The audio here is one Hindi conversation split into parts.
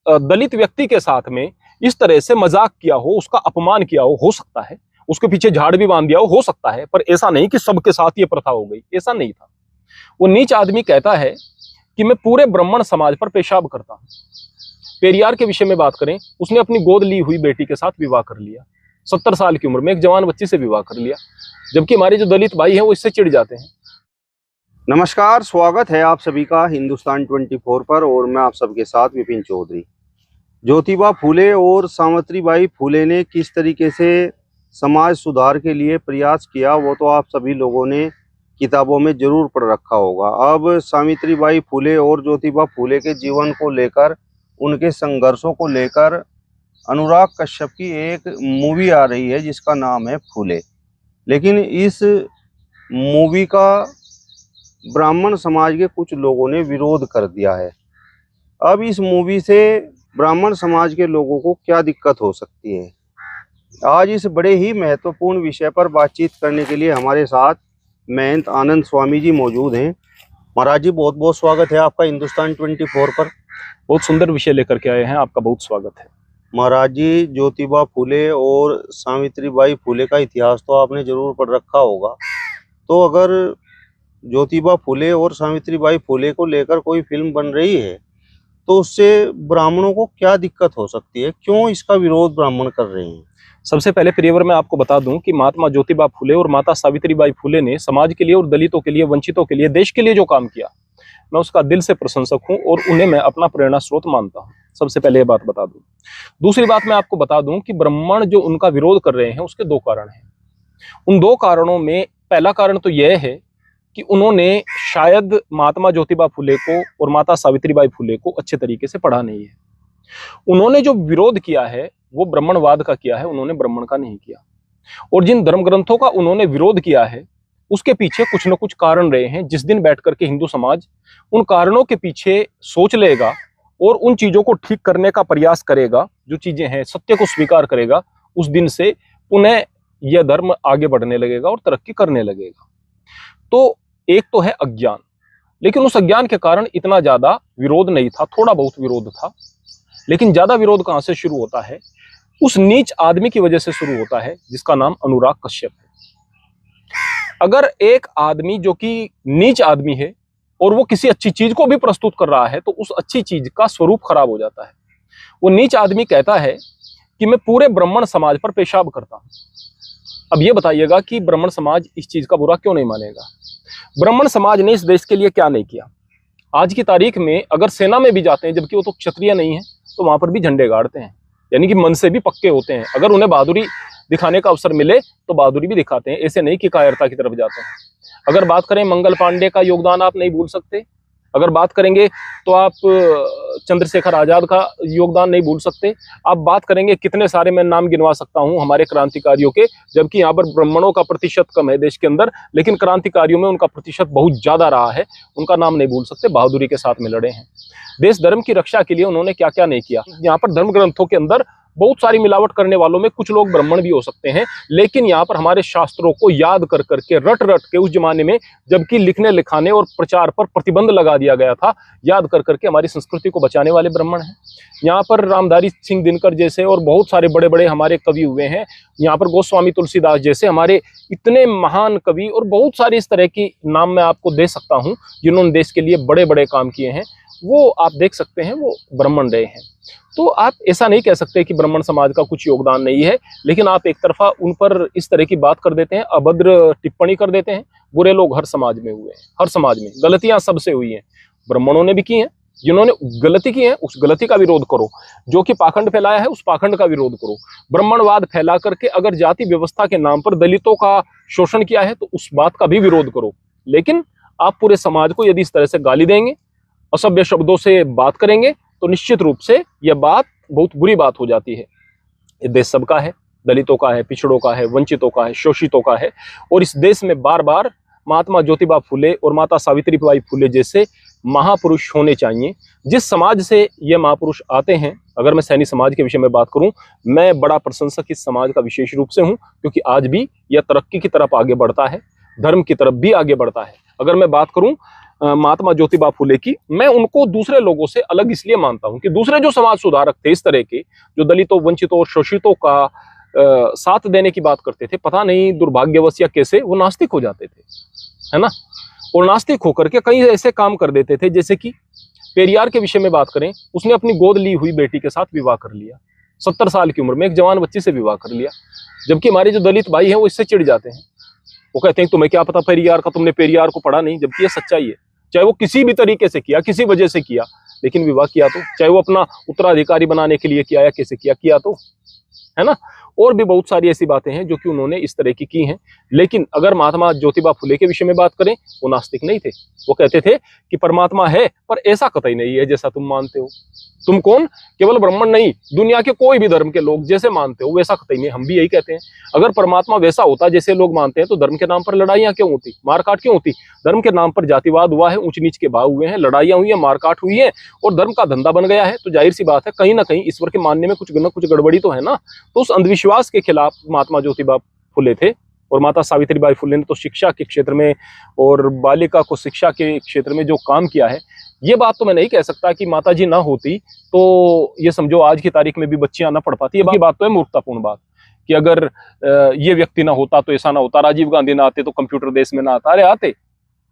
दलित व्यक्ति के साथ में इस तरह से मजाक किया हो, उसका अपमान किया हो सकता है, उसके पीछे झाड़ भी बांध दिया हो सकता है, पर ऐसा नहीं कि सबके साथ ये प्रथा हो गई, ऐसा नहीं था। वो नीच आदमी कहता है कि मैं पूरे ब्राह्मण समाज पर पेशाब करता हूं। पेरियार के विषय में बात करें, उसने अपनी गोद ली हुई बेटी के साथ विवाह कर लिया, 70 साल की उम्र में एक जवान बच्ची से विवाह कर लिया, जबकि हमारे जो दलित भाई हैं वो इससे चिढ़ जाते हैं। नमस्कार, स्वागत है आप सभी का हिंदुस्तान 24 पर और मैं आप सबके साथ विपिन चौधरी। ज्योतिबा फूले और सावित्रीबाई फूले ने किस तरीके से समाज सुधार के लिए प्रयास किया वो तो आप सभी लोगों ने किताबों में जरूर पढ़ रखा होगा। अब सावित्रीबाई फूले और ज्योतिबा फूले के जीवन को लेकर, उनके संघर्षों को लेकर अनुराग कश्यप की एक मूवी आ रही है जिसका नाम है फूले। लेकिन इस मूवी का ब्राह्मण समाज के कुछ लोगों ने विरोध कर दिया है। अब इस मूवी से ब्राह्मण समाज के लोगों को क्या दिक्कत हो सकती है, आज इस बड़े ही महत्वपूर्ण विषय पर बातचीत करने के लिए हमारे साथ महंत आनंद स्वामी जी मौजूद हैं। महाराज जी, बहुत बहुत स्वागत है आपका हिंदुस्तान 24 पर। बहुत सुंदर विषय लेकर के आए हैं, आपका बहुत स्वागत है। महाराज जी, ज्योतिबा फूले और सावित्रीबाई फूले का इतिहास तो आपने जरूर पढ़ रखा होगा, तो अगर ज्योतिबा फूले और सावित्रीबाई फूले को लेकर कोई फिल्म बन रही है तो उससे ब्राह्मणों को क्या दिक्कत हो सकती है, क्यों इसका विरोध ब्राह्मण कर रहे हैं? सबसे पहले प्रियवर मैं आपको बता दूं कि महात्मा ज्योतिबा फूले और माता सावित्रीबाई फूले ने समाज के लिए और दलितों के लिए, वंचितों के लिए, देश के लिए जो काम किया, मैं उसका दिल से प्रशंसक हूं और उन्हें मैं अपना प्रेरणा स्रोत मानता हूं। सबसे पहले ये बात बता दूं। दूसरी बात मैं आपको बता दूं कि ब्राह्मण जो उनका विरोध कर रहे हैं उसके दो कारण हैं। उन दो कारणों में पहला कारण तो यह है कि उन्होंने शायद महात्मा ज्योतिबा फूले को और माता सावित्रीबाई फूले को अच्छे तरीके से पढ़ा नहीं है। उन्होंने जो विरोध किया है वो ब्राह्मणवाद का किया है, उन्होंने ब्राह्मण का नहीं किया। और जिन धर्म ग्रंथों का उन्होंने विरोध किया है उसके पीछे कुछ न कुछ कारण रहे हैं। जिस दिन बैठ करके हिंदू समाज उन कारणों के पीछे सोच लेगा और उन चीजों को ठीक करने का प्रयास करेगा, जो चीजें हैं सत्य को स्वीकार करेगा, उस दिन से पुनः यह धर्म आगे बढ़ने लगेगा और तरक्की करने लगेगा। तो एक तो है अज्ञान, लेकिन उस अज्ञान के कारण इतना ज्यादा विरोध नहीं था, थोड़ा बहुत विरोध था। लेकिन ज्यादा विरोध कहां से शुरू होता है? उस नीच आदमी की वजह से शुरू होता है जिसका नाम अनुराग कश्यप है। अगर एक आदमी जो कि नीच आदमी है और वो किसी अच्छी चीज को भी प्रस्तुत कर रहा है तो उस अच्छी चीज का स्वरूप खराब हो जाता है। वो नीच आदमी कहता है कि मैं पूरे ब्राह्मण समाज पर पेशाब करता हूं। अब ये बताइएगा कि ब्राह्मण समाज इस चीज का बुरा क्यों नहीं मानेगा? ब्राह्मण समाज ने इस देश के लिए क्या नहीं किया? आज की तारीख में अगर सेना में भी जाते हैं, जबकि वो तो क्षत्रिय नहीं है, तो वहां पर भी झंडे गाड़ते हैं, यानी कि मन से भी पक्के होते हैं। अगर उन्हें बहादुरी दिखाने का अवसर मिले तो बहादुरी भी दिखाते हैं, ऐसे नहीं कि कायरता की तरफ जाते हैं। अगर बात करें मंगल पांडे का योगदान आप नहीं भूल सकते, अगर बात करेंगे तो आप चंद्रशेखर आजाद का योगदान नहीं भूल सकते। आप बात करेंगे, कितने सारे मैं नाम गिनवा सकता हूं हमारे क्रांतिकारियों के, जबकि यहाँ पर ब्राह्मणों का प्रतिशत कम है देश के अंदर, लेकिन क्रांतिकारियों में उनका प्रतिशत बहुत ज्यादा रहा है। उनका नाम नहीं भूल सकते, बहादुरी के साथ में लड़े हैं। देश धर्म की रक्षा के लिए उन्होंने क्या क्या नहीं किया। यहाँ पर धर्म ग्रंथों के अंदर बहुत सारी मिलावट करने वालों में कुछ लोग ब्राह्मण भी हो सकते हैं, लेकिन यहाँ पर हमारे शास्त्रों को याद कर करके, रट रट के, उस जमाने में जबकि लिखने लिखाने और प्रचार पर प्रतिबंध लगा दिया गया था, याद कर करके हमारी संस्कृति को बचाने वाले ब्राह्मण हैं। यहाँ पर रामधारी सिंह दिनकर जैसे और बहुत सारे बड़े बड़े हमारे कवि हुए हैं। यहाँ पर गोस्वामी तुलसीदास जैसे हमारे इतने महान कवि, और बहुत सारे इस तरह की नाम मैं आपको दे सकता हूँ जिन्होंने देश के लिए बड़े बड़े काम किए हैं। वो आप देख सकते हैं, वो ब्राह्मण रहे हैं। तो आप ऐसा नहीं कह सकते कि ब्राह्मण समाज का कुछ योगदान नहीं है, लेकिन आप एक तरफा उन पर इस तरह की बात कर देते हैं, अभद्र टिप्पणी कर देते हैं। बुरे लोग हर समाज में हुए हैं, हर समाज में गलतियां सबसे हुई हैं, ब्राह्मणों ने भी की हैं। जिन्होंने गलती की है उस गलती का विरोध करो, जो कि पाखंड फैलाया है उस पाखंड का विरोध करो। ब्राह्मणवाद फैला करके अगर जाति व्यवस्था के नाम पर दलितों का शोषण किया है तो उस बात का भी विरोध करो। लेकिन आप पूरे समाज को यदि इस तरह से गाली देंगे, असभ्य शब्दों से बात करेंगे, तो निश्चित रूप से यह बात बहुत बुरी बात हो जाती है। ये देश सबका है, दलितों का है, पिछड़ों का है, वंचितों का है, शोषितों का है। और इस देश में बार बार महात्मा ज्योतिबा फूले और माता सावित्रीबाई फूले जैसे महापुरुष होने चाहिए। जिस समाज से ये महापुरुष आते हैं, अगर मैं सैनी समाज के विषय में बात करूं, मैं बड़ा प्रशंसक इस समाज का विशेष रूप से हूं, क्योंकि आज भी यह तरक्की की तरफ आगे बढ़ता है, धर्म की तरफ भी आगे बढ़ता है। अगर मैं बात करूं महात्मा ज्योतिबा फुले की, मैं उनको दूसरे लोगों से अलग इसलिए मानता हूं कि दूसरे जो समाज सुधारक थे इस तरह के, जो दलितों, वंचितों और शोषितों का साथ देने की बात करते थे, पता नहीं दुर्भाग्यवश या कैसे वो नास्तिक हो जाते थे, है ना। और नास्तिक होकर के कई ऐसे काम कर देते थे, जैसे कि पेरियार के विषय में बात करें, उसने अपनी गोद ली हुई बेटी के साथ विवाह कर लिया, 70 साल की उम्र में एक जवान बच्ची से विवाह कर लिया। जबकि हमारे जो दलित भाई हैं वो इससे चिढ़ जाते हैं, वो कहते हैं तुम्हें क्या पता पेरियार का, तुमने पेरियार को पढ़ा नहीं। जबकि ये सच्चाई है, चाहे वो किसी भी तरीके से किया, किसी वजह से किया, लेकिन विवाह किया तो, चाहे वो अपना उत्तराधिकारी बनाने के लिए किया या कैसे किया तो, है ना। और भी बहुत सारी ऐसी बातें हैं जो कि उन्होंने इस तरह की हैं। लेकिन अगर महात्मा ज्योतिबा फुले के विषय में बात करें, वो नास्तिक नहीं थे। वो कहते थे कि परमात्मा है, पर ऐसा कतई नहीं है जैसा तुम मानते हो। तुम कौन, केवल ब्राह्मण नहीं, दुनिया के कोई भी धर्म के लोग जैसे मानते हो वैसा कतई नहीं। हम भी यही कहते हैं, अगर परमात्मा वैसा होता जैसे लोग मानते हैं तो धर्म के नाम पर लड़ाइयां क्यों होती, मारकाट क्यों होती। धर्म के नाम पर जातिवाद हुआ है, ऊंच नीच के भाव हुए हैं, लड़ाइयां हुई है, मारकाट हुई है, और धर्म का धंधा बन गया है। तो जाहिर सी बात है कहीं ना कहीं ईश्वर के मानने में कुछ न कुछ गड़बड़ी तो है ना। तो उस अंधविश्वास के खिलाफ महात्मा ज्योतिबा फुले थे। और माता सावित्रीबाई फुले ने तो शिक्षा के क्षेत्र में और बालिका को शिक्षा के क्षेत्र में जो काम किया है, ये बात तो मैं नहीं कह सकता कि माता जी ना होती तो ये समझो आज की तारीख में भी बच्चियां ना पढ़ पाती। ये बात तो है मूर्खतापूर्ण बात, कि अगर ये व्यक्ति ना होता तो ऐसा ना होता, राजीव गांधी ना आते तो कंप्यूटर देश में ना आता। अरे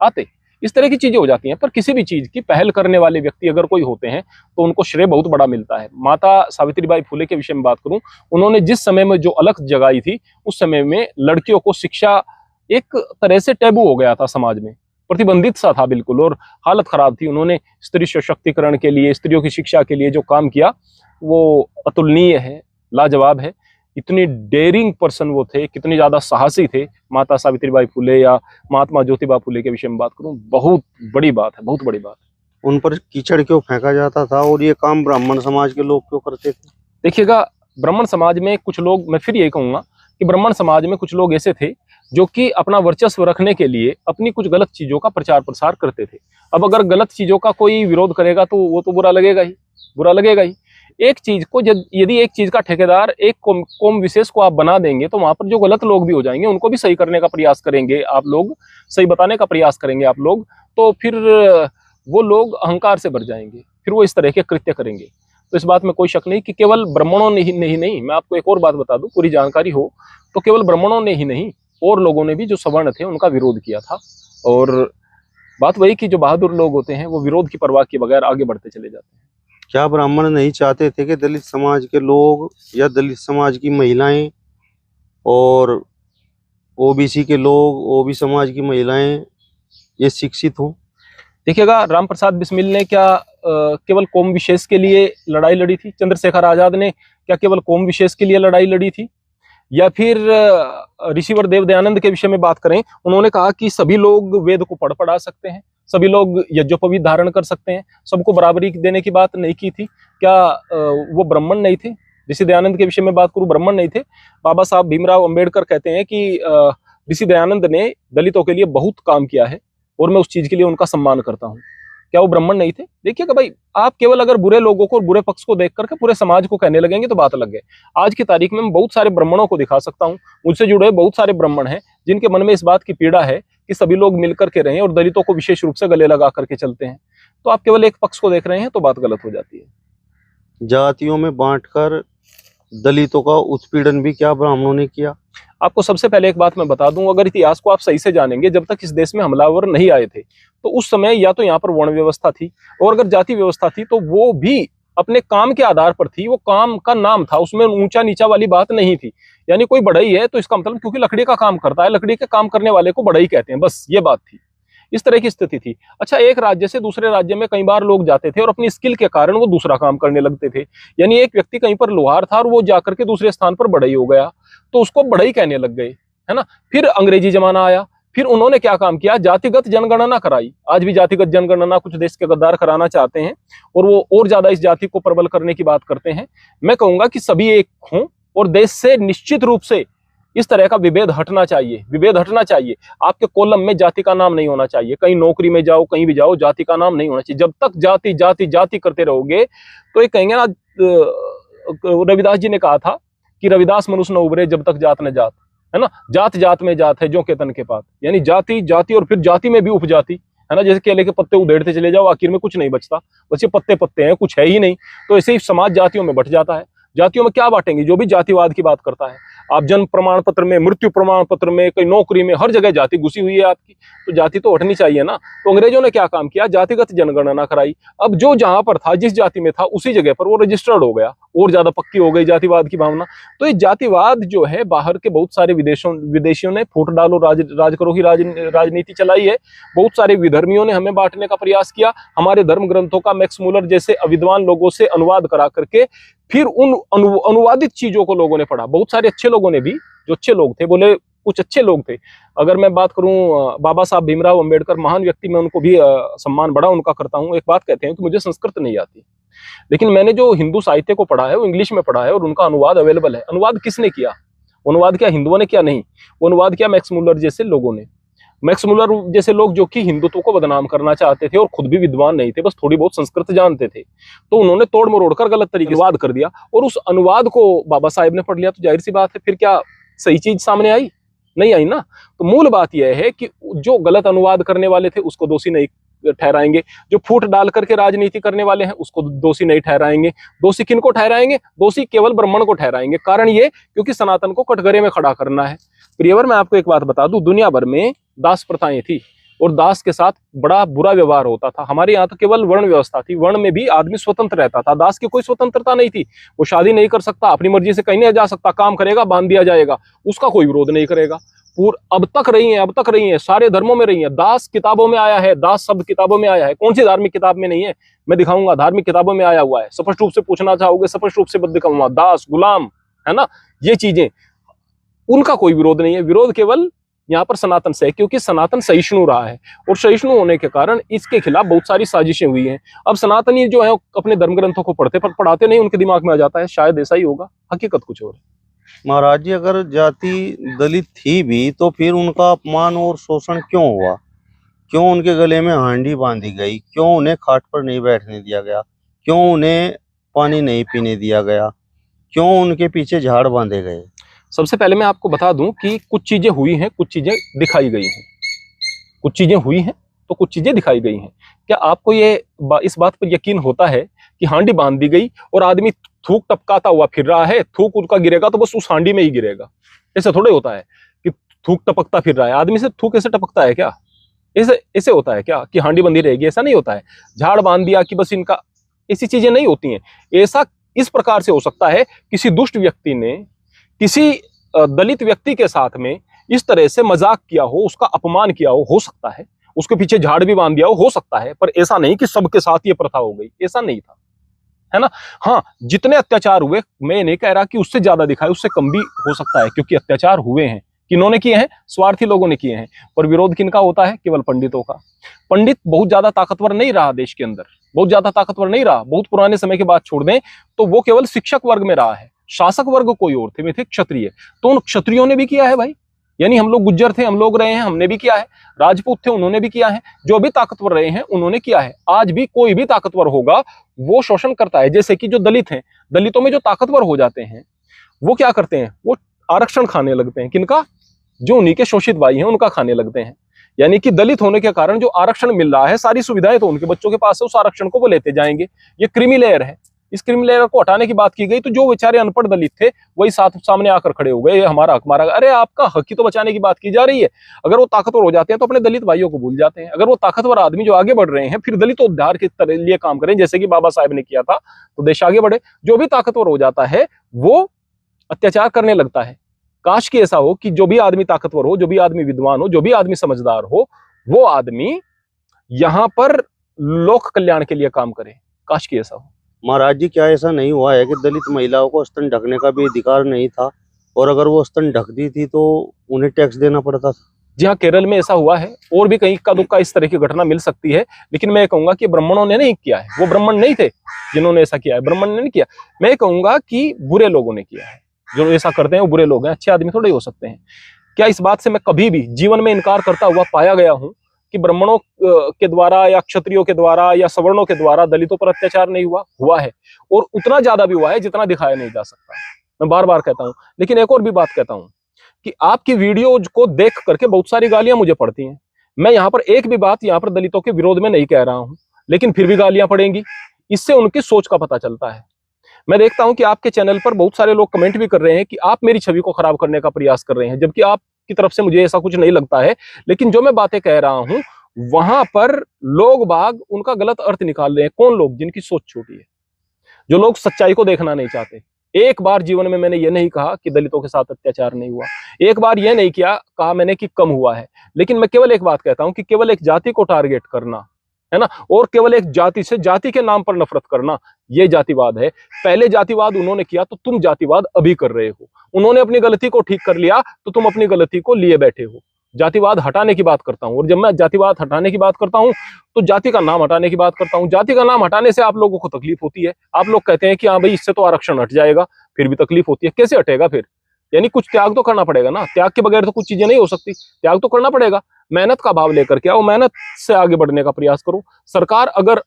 आते इस तरह की चीजें हो जाती हैं। पर किसी भी चीज की पहल करने वाले व्यक्ति अगर कोई होते हैं तो उनको श्रेय बहुत बड़ा मिलता है। माता सावित्रीबाई फुले के विषय में बात करूं, उन्होंने जिस समय में जो अलख जगाई थी, उस समय में लड़कियों को शिक्षा एक तरह से टैबू हो गया था, समाज में प्रतिबंधित सा था बिल्कुल, और हालत खराब थी। उन्होंने स्त्री सशक्तिकरण के लिए, स्त्रियों की शिक्षा के लिए जो काम किया वो अतुलनीय है, लाजवाब है। इतनी डेयरिंग पर्सन वो थे, कितनी ज्यादा साहसी थे माता सावित्रीबाई फुले या महात्मा ज्योतिबा फुले के विषय में बात करूं, बहुत बड़ी बात है, बहुत बड़ी बात है। उन पर कीचड़ क्यों फेंका जाता था और ये काम ब्राह्मण समाज के लोग क्यों करते थे? देखिएगा, ब्राह्मण समाज में कुछ लोग, मैं फिर यही कहूंगा कि ब्राह्मण समाज में कुछ लोग ऐसे थे जो कि अपना वर्चस्व रखने के लिए अपनी कुछ गलत चीजों का प्रचार प्रसार करते थे। अब अगर गलत चीजों का कोई विरोध करेगा तो वो तो बुरा लगेगा ही। एक चीज को यदि एक चीज का ठेकेदार एक कौम विशेष को आप बना देंगे तो वहां पर जो गलत लोग भी हो जाएंगे, उनको भी सही करने का प्रयास करेंगे आप लोग, सही बताने का प्रयास करेंगे आप लोग, तो फिर वो लोग अहंकार से भर जाएंगे, फिर वो इस तरह के कृत्य करेंगे। तो इस बात में कोई शक नहीं कि केवल ब्राह्मणों ने ही नहीं, मैं आपको एक और बात बता दूं, पूरी जानकारी हो तो केवल ब्राह्मणों ने ही नहीं, और लोगों ने भी जो सवर्ण थे उनका विरोध किया था। और बात वही कि जो बहादुर लोग होते हैं वो विरोध की परवाह किए बगैर आगे बढ़ते चले जाते हैं। क्या ब्राह्मण नहीं चाहते थे कि दलित समाज के लोग या दलित समाज की महिलाएं और ओबीसी के लोग, ओबी समाज की महिलाएं ये शिक्षित हों? देखिएगा, राम प्रसाद बिस्मिल ने क्या केवल कौम विशेष के लिए लड़ाई लड़ी थी? चंद्रशेखर आजाद ने क्या केवल कौम विशेष के लिए लड़ाई लड़ी थी? या फिर ऋषिवर देव दयानंद के विषय में बात करें, उन्होंने कहा कि सभी लोग वेद को पढ़ा सकते हैं, सभी लोग यज्ञोपवीत धारण कर सकते हैं, सबको बराबरी देने की बात नहीं की थी? क्या वो ब्राह्मण नहीं थे? ऋषि दयानंद के विषय में बात करूं, ब्राह्मण नहीं थे। बाबा साहब भीमराव अंबेडकर कहते हैं कि ऋषि दयानंद ने दलितों के लिए बहुत काम किया है और मैं उस चीज के लिए उनका सम्मान करता हूं। क्या वो ब्राह्मण नहीं थे? देखिएगा भाई, आप केवल अगर बुरे लोगों को और बुरे पक्ष को देख करके पूरे समाज को कहने लगेंगे तो बात अलग है। आज की तारीख में मैं बहुत सारे ब्राह्मणों को दिखा सकता हूँ, मुझसे जुड़े बहुत सारे ब्राह्मण हैं जिनके मन में इस बात की पीड़ा है कि सभी लोग मिलकर के रहें और दलितों को विशेष रूप से गले लगा करके चलते हैं। तो आप केवल एक पक्ष को देख रहे हैं तो बात गलत हो जाती है। जातियों में बांटकर दलितों का उत्पीड़न भी क्या ब्राह्मणों ने किया? आपको सबसे पहले एक बात मैं बता दूं, अगर इतिहास को आप सही से जानेंगे, जब तक इस देश में हमलावर नहीं आए थे तो उस समय या तो यहाँ पर वर्ण व्यवस्था थी, और अगर जाति व्यवस्था थी तो वो भी अपने काम के आधार पर थी। वो काम का नाम था, उसमें ऊंचा नीचा वाली बात नहीं थी। यानी कोई बढ़ई है तो इसका मतलब क्योंकि लकड़ी का काम करता है, लकड़ी के काम करने वाले को बढ़ई कहते हैं, बस ये बात थी। इस तरह की स्थिति थी। अच्छा, एक राज्य से दूसरे राज्य में कई बार लोग जाते थे और अपनी स्किल के कारण वो दूसरा काम करने लगते थे। यानी एक व्यक्ति कहीं पर लोहार था और वो जाकर के दूसरे स्थान पर बढ़ई हो गया तो उसको बढ़ई कहने लग गए, है ना। फिर अंग्रेजी जमाना आया, फिर उन्होंने क्या काम किया, जातिगत जनगणना कराई। आज भी जातिगत जनगणना कुछ देश के गद्दार कराना चाहते हैं और वो और ज्यादा इस जाति को प्रबल करने की बात करते हैं। मैं कहूंगा कि सभी एक हों और देश से निश्चित रूप से इस तरह का विभेद हटना चाहिए। आपके कॉलम में जाति का नाम नहीं होना चाहिए। कहीं नौकरी में जाओ, कहीं भी जाओ, जाति का नाम नहीं होना चाहिए। जब तक जाति जाति जाति करते रहोगे तो ये कहेंगे ना, रविदास जी ने कहा था कि रविदास मनुष्य न उभरे जब तक जात न जात, है ना। जात जात में जात है जो केतन के पात, यानी जाति जाति और फिर जाति में भी उपजाति, है ना। जैसे केले के पत्ते उधेड़ते चले जाओ, आखिर में कुछ नहीं बचता, बस ये पत्ते पत्ते हैं, कुछ है ही नहीं। तो ऐसे ही समाज जातियों में बंट जाता है। जातियों में क्या बांटेंगे? जो भी जातिवाद की बात करता है, आप जन्म प्रमाण पत्र में, मृत्यु प्रमाण पत्र में, कहीं नौकरी में, हर जगह जाति घुसी हुई है आपकी। तो जाति तो हटनी चाहिए ना। तो अंग्रेजों ने क्या काम किया? जातिगत जनगणना कराई। अब जो जहां पर था, जिस जाति में था, उसी जगह पर वो रजिस्टर्ड हो गया, और ज्यादा पक्की हो गई जातिवाद की भावना। तो ये जातिवाद जो है, बाहर के बहुत सारे विदेशियों ने फूट डालो राज करो की राजनीति चलाई है। बहुत सारे विधर्मियों ने हमें बांटने का प्रयास किया। हमारे धर्म ग्रंथों का मैक्स मूलर जैसे अविद्वान लोगों से अनुवाद करा करके फिर उन अनुवादित चीजों को लोगों ने पढ़ा। बहुत सारे अच्छे लोगों ने भी, जो अच्छे लोग थे, बोले कुछ अच्छे लोग थे। अगर मैं बात करूं बाबा साहब भीमराव अंबेडकर, महान व्यक्ति, मैं उनको भी सम्मान बड़ा उनका करता हूं। एक बात कहते हैं कि मुझे संस्कृत नहीं आती, लेकिन मैंने जो हिंदू साहित्य को पढ़ा है वो इंग्लिश में पढ़ा है, और उनका अनुवाद अवेलेबल है। अनुवाद किसने किया? अनुवाद क्या हिंदुओं ने किया? नहीं, वो अनुवाद किया मैक्स मूलर जैसे लोगों ने। मैक्स मूलर जैसे लोग जो कि हिंदुत्व को बदनाम करना चाहते थे और खुद भी विद्वान नहीं थे, बस थोड़ी बहुत संस्कृत जानते थे, तो उन्होंने तोड़ मरोड़ कर गलत तरीके से अनुवाद कर दिया। और उस अनुवाद को बाबा साहेब ने पढ़ लिया, तो जाहिर सी बात है फिर क्या सही चीज सामने आई? नहीं आई ना। तो मूल बात यह है कि जो गलत अनुवाद करने वाले थे उसको दोषी नहीं ठहराएंगे, जो फूट डाल करके राजनीति करने वाले हैं उसको दोषी नहीं ठहराएंगे। दोषी किनको ठहराएंगे? दोषी केवल ब्राह्मण को ठहराएंगे। कारण ये, क्योंकि सनातन को कटघरे में खड़ा करना है। प्रियवर, मैं आपको एक बात बता दूं, दुनिया भर में दास प्रथाएं थी, और दास के साथ बड़ा बुरा व्यवहार होता था। हमारे यहाँ तो केवल वर्ण व्यवस्था थी, वर्ण में भी आदमी स्वतंत्र रहता था, दास की कोई स्वतंत्रता नहीं थी। वो शादी नहीं कर सकता, अपनी मर्जी से कहीं नहीं जा सकता, काम करेगा बांध दिया जाएगा, उसका कोई विरोध नहीं करेगा। अब तक रही है, सारे धर्मों में रही है। दास किताबों में आया है, दास शब्द किताबों में आया है। कौन सी धार्मिक किताब में नहीं है? मैं दिखाऊंगा, धार्मिक किताबों में आया हुआ है। स्पष्ट रूप से पूछना चाहोगे, स्पष्ट रूप से दिखाऊंगा। दास, गुलाम, है ना, ये चीजें, उनका कोई विरोध नहीं है। विरोध केवल यहाँ पर सनातन से है, क्योंकि सनातन सहिष्णु रहा है, और सहिष्णु होने के कारण इसके खिलाफ बहुत सारी साजिशें हुई हैं। अब सनातनी जो है अपने धर्म ग्रंथों को पढ़ाते नहीं, उनके दिमाग में आ जाता है, शायद ऐसा ही होगा, हकीकत कुछ और है। महाराज जी, अगर जाति दलित थी भी तो फिर उनका अपमान और शोषण क्यों हुआ? क्यों उनके गले में हांडी बांधी गई? क्यों उन्हें खाट पर नहीं बैठने दिया गया? क्यों उन्हें पानी नहीं पीने दिया गया? क्यों उनके पीछे झाड़ बांधे गए? सबसे पहले मैं आपको बता दूं कि कुछ चीजें हुई हैं, कुछ चीजें दिखाई गई हैं। कुछ चीजें हुई हैं तो कुछ चीजें दिखाई गई हैं। क्या आपको इस बात पर यकीन होता है कि हांडी बांध दी गई और आदमी थूक टपकाता हुआ फिर रहा है, थूक उनका गिरेगा तो बस उस हांडी में ही गिरेगा? ऐसा थोड़े होता है कि थूक टपकता फिर रहा है, आदमी से थूक ऐसे टपकता है क्या? ऐसे होता है क्या कि हांडी बंदी रहेगी? ऐसा नहीं होता है। झाड़ बांध दिया कि बस इनका, ऐसी चीजें नहीं होती हैं। ऐसा इस प्रकार से हो सकता है, किसी दुष्ट व्यक्ति ने किसी दलित व्यक्ति के साथ में इस तरह से मजाक किया हो, उसका अपमान किया हो सकता है, उसके पीछे झाड़ भी बांध दिया हो सकता है, पर ऐसा नहीं कि सबके साथ ये प्रथा हो गई, ऐसा नहीं था, है ना। हाँ, जितने अत्याचार हुए, मैं नहीं कह रहा कि उससे ज्यादा दिखाए, उससे कम भी हो सकता है, क्योंकि अत्याचार हुए हैं। किन्होंने किए हैं? स्वार्थी लोगों ने किए हैं। पर विरोध किनका होता है? केवल पंडितों का। पंडित बहुत ज्यादा ताकतवर नहीं रहा देश के अंदर, बहुत ज्यादा ताकतवर नहीं रहा। बहुत पुराने समय की बात छोड़ दें तो वो केवल शिक्षक वर्ग में रहा है। शासक वर्ग कोई और थे, वे थे क्षत्रिय। तो उन क्षत्रियों ने भी किया है भाई, यानी हम लोग गुज्जर थे, हम लोग रहे हैं, हमने भी किया है। राजपूत थे, उन्होंने भी किया है। जो भी ताकतवर रहे हैं उन्होंने किया है। आज भी कोई भी ताकतवर होगा वो शोषण करता है। जैसे कि जो दलित हैं, दलितों में जो ताकतवर हो जाते हैं वो क्या करते हैं? वो आरक्षण खाने लगते हैं। किनका? जो उन्हीं के शोषित भाई हैं उनका खाने लगते हैं। यानी कि दलित होने के कारण जो आरक्षण मिल रहा है, सारी सुविधाएं तो उनके बच्चों के पास है, उस आरक्षण को वो लेते जाएंगे। ये क्रीमी लेयर है। इस क्रीमी लेयर को हटाने की बात की गई तो जो बेचारे अनपढ़ दलित थे वही सामने आकर खड़े हो गए, ये हमारा हक, हमारा। अरे आपका हक ही तो बचाने की बात की जा रही है। अगर वो ताकतवर हो जाते हैं तो अपने दलित भाइयों को भूल जाते हैं। अगर वो ताकतवर आदमी जो आगे बढ़ रहे हैं फिर दलित उद्धार के लिए काम करें, जैसे कि बाबा साहेब ने किया था, तो देश आगे बढ़े। जो भी ताकतवर हो जाता है वो अत्याचार करने लगता है। काश कि ऐसा हो कि जो भी आदमी ताकतवर हो, जो भी आदमी विद्वान हो, जो भी आदमी समझदार हो, वो आदमी यहाँ पर लोक कल्याण के लिए काम करे। काश कि ऐसा हो। महाराज जी, क्या ऐसा नहीं हुआ है कि दलित महिलाओं को स्तन ढकने का भी अधिकार नहीं था, और अगर वो स्तन ढकती थी तो उन्हें टैक्स देना पड़ता था? जी हाँ, केरल में ऐसा हुआ है, और भी कहीं का दुक्का इस तरह की घटना मिल सकती है। लेकिन मैं कहूंगा कि ब्राह्मणों ने नहीं किया है, वो ब्राह्मण नहीं थे जिन्होंने ऐसा किया है, ब्राह्मण ने नहीं किया। मैं कहूंगा कि बुरे लोगों ने किया है। जो ऐसा करते हैं वो बुरे लोग हैं, अच्छे आदमी थोड़े हो सकते हैं। क्या इस बात से मैं कभी भी जीवन में इनकार करता हुआ पाया गया हूं कि ब्राह्मणों के द्वारा या क्षत्रियों के द्वारा या सवर्णों के द्वारा दलितों पर अत्याचार नहीं हुआ? हुआ है, और उतना ज्यादा भी हुआ है जितना दिखाया नहीं जा सकता। मैं बार बार कहता हूं। लेकिन एक और भी बात कहता हूं कि आपकी वीडियो को देख करके बहुत सारी गालियां मुझे पड़ती हैं, मैं यहाँ पर एक भी बात यहाँ पर दलितों के विरोध में नहीं कह रहा हूं, लेकिन फिर भी गालियां पड़ेंगी। इससे उनकी सोच का पता चलता है। मैं देखता हूं कि आपके चैनल पर बहुत सारे लोग कमेंट भी कर रहे हैं कि आप मेरी छवि को खराब करने का प्रयास कर रहे हैं, जबकि आपकी तरफ से मुझे ऐसा कुछ नहीं लगता है। लेकिन जो मैं बातें कह रहा हूं वहां पर लोग बाग उनका गलत अर्थ निकाल रहे हैं। कौन लोग? जिनकी सोच छोटी है, जो लोग सच्चाई को देखना नहीं चाहते। एक बार जीवन में मैंने ये नहीं कहा कि दलितों के साथ अत्याचार नहीं हुआ, एक बार ये नहीं कहा मैंने कि कम हुआ है, लेकिन मैं केवल एक बात कहता हूं कि केवल एक जाति को टारगेट करना, है ना, और केवल एक जाति से, जाति के नाम पर नफरत करना, ये जातिवाद है। पहले जातिवाद उन्होंने किया तो तुम जातिवाद अभी कर रहे हो। उन्होंने अपनी गलती को ठीक कर लिया तो तुम अपनी गलती को लिए बैठे हो। जातिवाद हटाने की बात करता हूं, और जब मैं जातिवाद हटाने की बात करता हूं तो जाति का नाम हटाने की बात करता हूं। जाति का नाम हटाने से आप लोगों को तकलीफ होती है। आप लोग कहते हैं कि हाँ भाई इससे तो आरक्षण हट जाएगा, फिर भी तकलीफ होती है। कैसे हटेगा फिर? यानी कुछ त्याग तो करना पड़ेगा ना। त्याग के बगैर तो कुछ चीजें नहीं हो सकती, त्याग तो करना पड़ेगा। मेहनत का भाव लेकर के आओ, मेहनत से आगे बढ़ने का प्रयास करो। सरकार अगर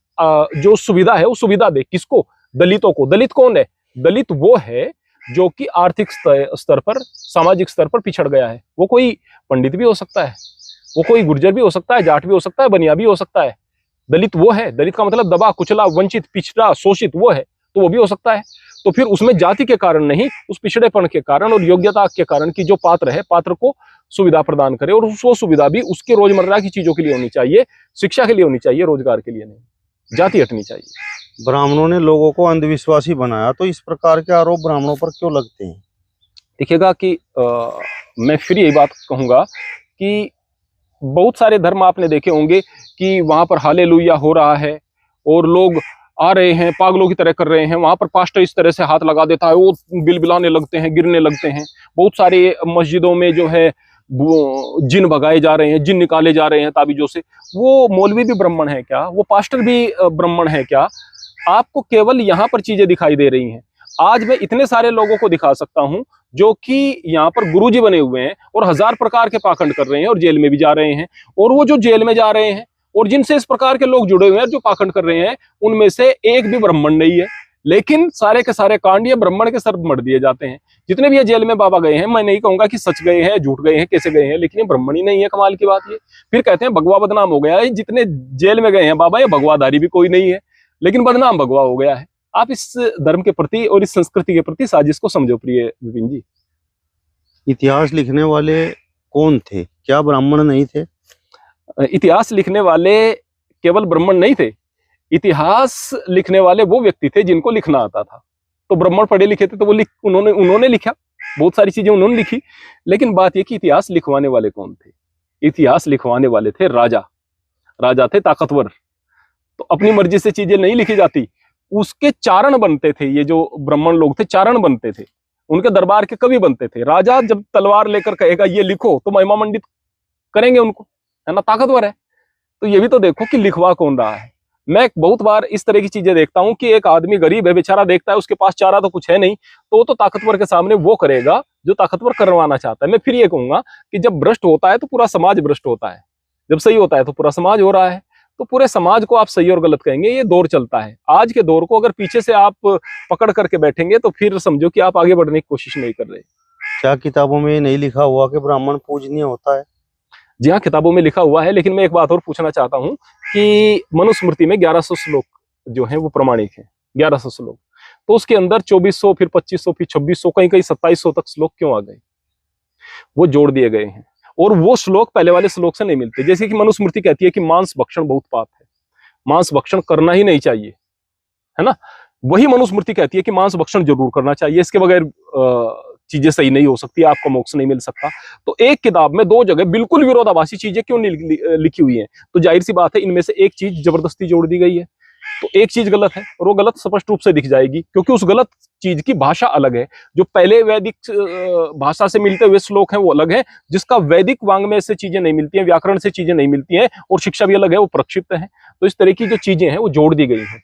जो सुविधा है वो सुविधा दे। किसको? दलितों को। दलित कौन है? दलित वो है जो कि आर्थिक स्तर पर, सामाजिक स्तर पर पिछड़ गया है। वो कोई पंडित भी हो सकता है, वो कोई गुर्जर भी हो सकता है, जाट भी हो सकता है, बनिया भी हो सकता है। दलित वो है। दलित का मतलब दबा, कुचला, वंचित, पिछड़ा, शोषित वो है, तो वो भी हो सकता है। तो फिर उसमें जाति के कारण नहीं, उस पिछड़ेपन के कारण और योग्यता के कारण की जो पात्र है, पात्र को सुविधा प्रदान करे, और वो सुविधा भी उसके रोजमर्रा की चीजों के लिए होनी चाहिए, शिक्षा के लिए होनी चाहिए, रोजगार के लिए नहीं। जाति हटनी चाहिए। ब्राह्मणों ने लोगों को अंधविश्वासी बनाया, तो इस प्रकार के आरोप ब्राह्मणों पर क्यों लगते हैं? देखिएगा कि मैं फिर यही बात कहूंगा कि बहुत सारे धर्म आपने देखे होंगे कि वहां पर हालेलुया हो रहा है और लोग आ रहे हैं, पागलों की तरह कर रहे हैं। वहां पर पास्टर इस तरह से हाथ लगा देता है, वो बिलबिलाने लगते हैं, गिरने लगते हैं। बहुत सारे मस्जिदों में जो है जिन भगाए जा रहे हैं, जिन निकाले जा रहे हैं ताबीजों से। वो मौलवी भी ब्राह्मण है क्या? वो पास्टर भी ब्राह्मण है क्या? आपको केवल यहाँ पर चीजें दिखाई दे रही हैं। आज मैं इतने सारे लोगों को दिखा सकता हूं जो कि यहाँ पर गुरुजी बने हुए हैं और हजार प्रकार के पाखंड कर रहे हैं और जेल में भी जा रहे हैं। और वो जो जेल में जा रहे हैं और जिनसे इस प्रकार के लोग जुड़े हुए हैं जो पाखंड कर रहे हैं, उनमें से एक भी ब्राह्मण नहीं है। लेकिन सारे के सारे कांड ये ब्राह्मण के सर मर दिए जाते हैं। जितने भी ये जेल में बाबा गए हैं, मैं नहीं कहूंगा कि सच गए हैं, झूठ गए हैं, कैसे गए हैं, लेकिन ये ब्राह्मण ही नहीं है। कमाल की बात ये। फिर कहते हैं भगवा बदनाम हो गया है। जितने जेल में गए हैं बाबा, ये भगवाधारी भी कोई नहीं है, लेकिन बदनाम भगवा हो गया है। आप इस धर्म के प्रति और इस संस्कृति के प्रति साजिश को समझो प्रिय विपिन जी। इतिहास लिखने वाले कौन थे? क्या ब्राह्मण नहीं थे? इतिहास लिखने वाले केवल ब्राह्मण नहीं थे। इतिहास लिखने वाले वो व्यक्ति थे जिनको लिखना आता था। तो ब्राह्मण पढ़े लिखे थे तो वो उन्होंने लिखा, बहुत सारी चीजें उन्होंने लिखी। लेकिन बात यह कि इतिहास लिखवाने वाले कौन थे? इतिहास लिखवाने वाले थे राजा। राजा थे ताकतवर, तो अपनी मर्जी से चीजें नहीं लिखी जाती। उसके चारण बनते थे। ये जो ब्राह्मण लोग थे चारण बनते थे, उनके दरबार के कवि बनते थे। राजा जब तलवार लेकर कहेगा ये लिखो तो महिमा मंडित करेंगे उनको, है ना, ताकतवर है। तो ये भी तो देखो कि लिखवा कौन रहा है। मैं बहुत बार इस तरह की चीजें देखता हूं कि एक आदमी गरीब है, बेचारा, देखता है उसके पास चारा तो कुछ है नहीं, तो ताकतवर के सामने वो करेगा जो ताकतवर करवाना चाहता है। मैं फिर ये कहूंगा कि जब भ्रष्ट होता है तो पूरा समाज भ्रष्ट होता है, जब सही होता है तो पूरा समाज हो रहा है। तो पूरे समाज को आप सही और गलत कहेंगे, ये दौर चलता है। आज के दौर को अगर पीछे से आप पकड़ करके बैठेंगे तो फिर समझो कि आप आगे बढ़ने की कोशिश नहीं कर रहे। क्या किताबों में नहीं लिखा हुआ कि ब्राह्मण पूजनीय होता है? जी हाँ, किताबों में लिखा हुआ है, लेकिन मैं एक बात और पूछना चाहता हूँ कि मनुस्मृति में 1100 श्लोक जो हैं वो प्रमाणिक हैं। 1100 श्लोक, तो उसके अंदर 2400, फिर 2500, फिर 2600, कहीं कहीं 2700 तक श्लोक क्यों आ गए? वो जोड़ दिए गए हैं, और वो श्लोक पहले वाले श्लोक से नहीं मिलते। जैसे कि मनुस्मृति कहती है कि मांस भक्षण बहुत पाप है, मांस भक्षण करना ही नहीं चाहिए, है ना। वही मनुस्मृति कहती है कि मांस भक्षण जरूर करना चाहिए, इसके बगैर चीजें सही नहीं हो सकती, आपको मोक्ष नहीं मिल सकता। तो एक किताब में दो जगह बिल्कुल विरोधाभासी चीजें क्यों नहीं लिखी हुई हैं? तो जाहिर सी बात है इनमें से एक चीज जबरदस्ती जोड़ दी गई है, तो एक चीज गलत है, और वो गलत स्पष्ट रूप से दिख जाएगी, क्योंकि उस गलत चीज की भाषा अलग है। जो पहले वैदिक भाषा से मिलते हुए श्लोक हैं वो अलग है, जिसका वैदिक वांग्मय से चीजें नहीं मिलती हैं, व्याकरण से चीजें नहीं मिलती हैं, और शिक्षा भी अलग है, वो प्रक्षिप्त है। तो इस तरह की जो चीजें हैं वो जोड़ दी गई हैं,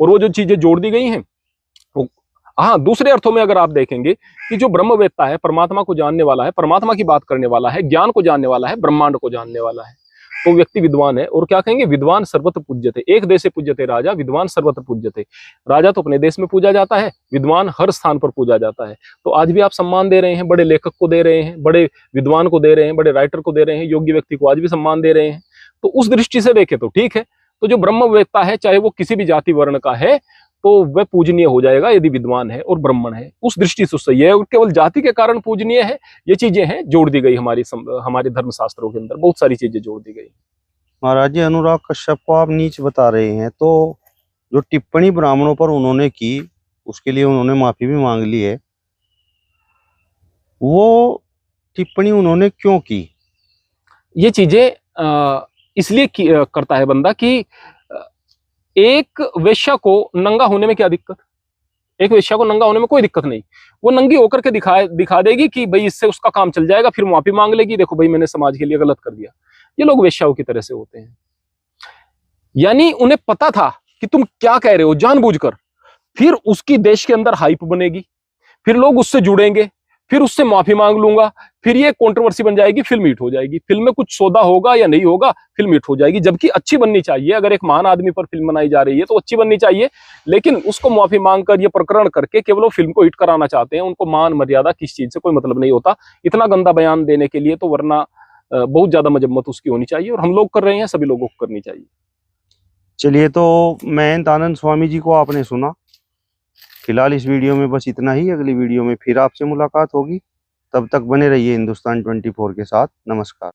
और वो जो चीजें जोड़ दी गई हैं हाँ, दूसरे अर्थों में अगर आप देखेंगे कि जो ब्रह्मवेत्ता है, परमात्मा को जानने वाला है, परमात्मा की बात करने वाला है, ज्ञान को जानने वाला है, ब्रह्मांड को जानने वाला है, वो व्यक्ति विद्वान है। और क्या कहेंगे, विद्वान सर्वत्र पूज्यते, एक देशे पूज्यते राजा, विद्वान सर्वत्र पूज्यते। राजा तो अपने देश में पूजा जाता है, विद्वान हर स्थान पर पूजा जाता है। तो आज भी आप सम्मान दे रहे हैं, बड़े लेखक को दे रहे हैं, बड़े विद्वान को दे रहे हैं, बड़े राइटर को दे रहे हैं, योग्य व्यक्ति को आज भी सम्मान दे रहे हैं। तो उस दृष्टि से देखें तो ठीक है। तो जो ब्रह्मवेत्ता है, चाहे वो किसी भी जाति वर्ण का है, तो वह पूजनीय हो जाएगा यदि विद्वान है और ब्राह्मण है। उस दृष्टि से सही है। और केवल जाति के कारण पूजनीय है, ये चीजें हैं जोड़ दी गई हमारे धर्मशास्त्रों के अंदर, बहुत सारी चीजें जोड़ दी गई। महाराज जी, अनुराग कश्यप को आप नीच बता रहे हैं, तो जो टिप्पणी ब्राह्मणों पर उन्होंने की, उसके लिए उन्होंने माफी भी मांग ली है। वो टिप्पणी उन्होंने क्यों की? ये चीजें इसलिए करता है बंदा कि एक वेश्या को नंगा होने में क्या दिक्कत, एक वेश्या को नंगा होने में कोई दिक्कत नहीं। वो नंगी होकर के दिखा देगी कि भाई इससे उसका काम चल जाएगा, फिर माफी मांग लेगी, देखो भाई मैंने समाज के लिए गलत कर दिया। ये लोग वेश्याओं की तरह से होते हैं। यानी उन्हें पता था कि तुम क्या कह रहे हो जानबूझकर, फिर उसकी देश के अंदर हाइप बनेगी, फिर लोग उससे जुड़ेंगे, फिर उससे माफी मांग लूंगा, फिर ये कंट्रोवर्सी बन जाएगी, फिल्म हिट हो जाएगी। फिल्म में कुछ सौदा होगा या नहीं होगा, फिल्म हिट हो जाएगी। जबकि अच्छी बननी चाहिए, अगर एक महान आदमी पर फिल्म बनाई जा रही है तो अच्छी बननी चाहिए। लेकिन उसको माफी मांग कर, ये प्रकरण करके केवल वो फिल्म को हिट कराना चाहते हैं। उनको मान मर्यादा किस चीज से कोई मतलब नहीं होता इतना गंदा बयान देने के लिए। तो वरना बहुत ज्यादा मजम्मत उसकी होनी चाहिए, और हम लोग कर रहे हैं, सभी लोगों को करनी चाहिए। चलिए, तो महंत आनंद स्वामी जी को आपने सुना। फिलहाल इस वीडियो में बस इतना ही। अगली वीडियो में फिर आपसे मुलाकात होगी। तब तक बने रहिए हिंदुस्तान 24 के साथ। नमस्कार।